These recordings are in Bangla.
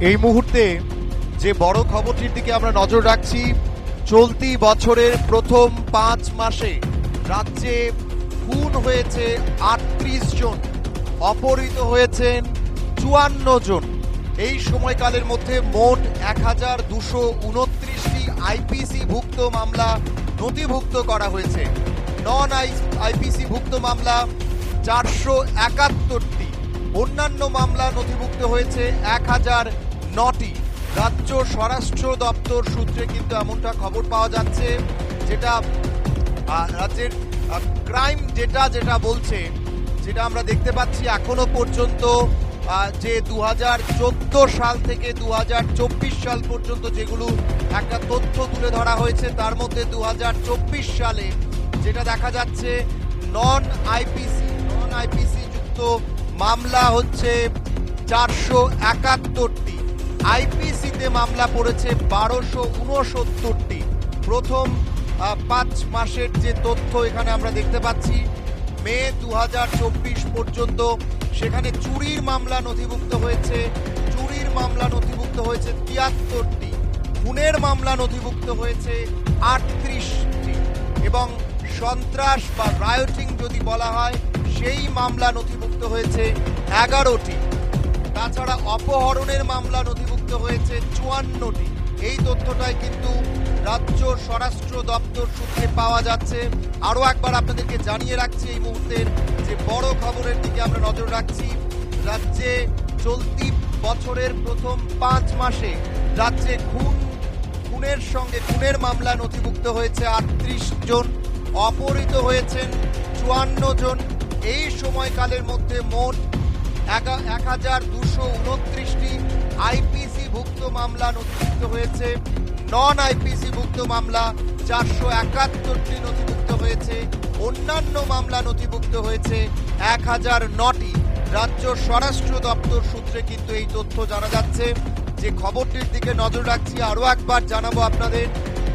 এই মুহূর্তে যে বড় খবরটির দিকে আমরা নজর রাখছি, চলতি বছরের প্রথম 5 মাসে রাজ্যে খুন হয়েছে 38 জন, অপহৃত হয়েছেন 54 জন। এই সময়কালের মধ্যে মোট 1229টি আইপিসি ভুক্ত মামলা নথিভুক্ত করা হয়েছে। নন আইপিসি ভুক্ত মামলা 471টি, অন্যান্য মামলা নথিভুক্ত হয়েছে 1009টি। রাজ্য স্বরাষ্ট্র দপ্তর সূত্রে কিন্তু এমনটা খবর পাওয়া যাচ্ছে, যেটা রাজ্যের ক্রাইম ডেটা যেটা বলছে, যেটা আমরা দেখতে পাচ্ছি এখনো পর্যন্ত যে 2014 সাল থেকে 2024 সাল পর্যন্ত যেগুলো একটা তথ্য তুলে ধরা হয়েছে, তার মধ্যে 2024 সালে যেটা দেখা যাচ্ছে নন আইপিসি যুক্ত মামলা হচ্ছে 471টি, আইপিসিতে মামলা পড়েছে 1269টি। প্রথম 5 মাসের যে তথ্য এখানে আমরা দেখতে পাচ্ছি, মে 2024 পর্যন্ত সেখানে চুরির মামলা নথিভুক্ত হয়েছে 73টি, খুনের মামলা নথিভুক্ত হয়েছে 38টি, এবং সন্ত্রাস বা রায়োটিং যদি বলা হয় সেই মামলা নথিভুক্ত হয়েছে 11টি। তাছাড়া অপহরণের মামলা নথিভুক্ত হয়েছে 54টি। এই তথ্যটাই কিন্তু রাজ্য স্বরাষ্ট্র দপ্তর সূত্রে পাওয়া যাচ্ছে। আরও একবার আপনাদেরকে জানিয়ে রাখছি, এই মুহূর্তের যে বড় খবরের দিকে আমরা নজর রাখছি, রাজ্যে চলতি বছরের প্রথম 5 মাসে রাজ্যে খুনের মামলা নথিভুক্ত হয়েছে 38 জন, অপহৃত হয়েছেন 54 জন। এই সময়কালের মধ্যে মোট 1229টি আইপিসি ভুক্ত মামলা নথিভুক্ত হয়েছে, নন আইপিসি ভুক্ত মামলা 471টি নথিভুক্ত হয়েছে, অন্যান্য মামলা নথিভুক্ত হয়েছে 1009টি। রাজ্য স্বরাষ্ট্র দপ্তর সূত্রে কিন্তু এই তথ্য জানা যাচ্ছে। যে খবরটির দিকে নজর রাখছি, আরও একবার জানাবো আপনাদের,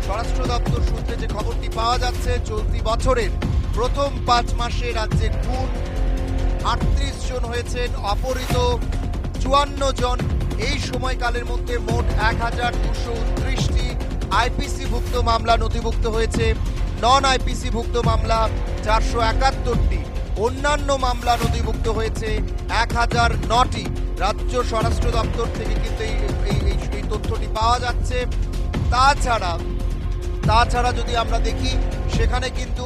স্বরাষ্ট্র দপ্তর সূত্রে যে খবরটি পাওয়া যাচ্ছে, চলতি বছরের প্রথম 5 মাসে রাজ্যে খুন 38 জন হয়েছেন, অপহৃত 54 জন। এই সময়কালের মধ্যে মোট 1229টি আইপিসি ভুক্ত মামলা নথিভুক্ত হয়েছে, নন আইপিসি ভুক্ত মামলা 471টি, অন্যান্য মামলা নথিভুক্ত হয়েছে 1009টি। রাজ্য স্বরাষ্ট্র দপ্তর থেকে কিন্তু এই তথ্যটি পাওয়া যাচ্ছে। তাছাড়া যদি আমরা দেখি, সেখানে কিন্তু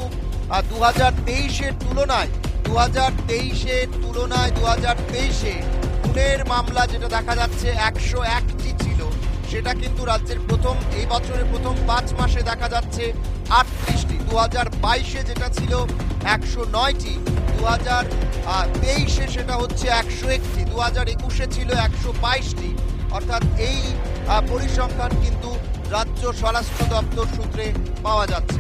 2023-এর তুলনায় 2023-এ খুনের মামলা যেটা দেখা যাচ্ছে 101টি ছিল, সেটা কিন্তু রাজ্যের এই বছরের প্রথম 5 মাসে দেখা যাচ্ছে 38টি। 2022-এ যেটা ছিল 109টি, 2023-এ সেটা হচ্ছে 101টি, 2021-এ ছিল 122টি। অর্থাৎ এই পরিসংখ্যান কিন্তু রাজ্য স্বরাষ্ট্র দপ্তর সূত্রে পাওয়া যাচ্ছে।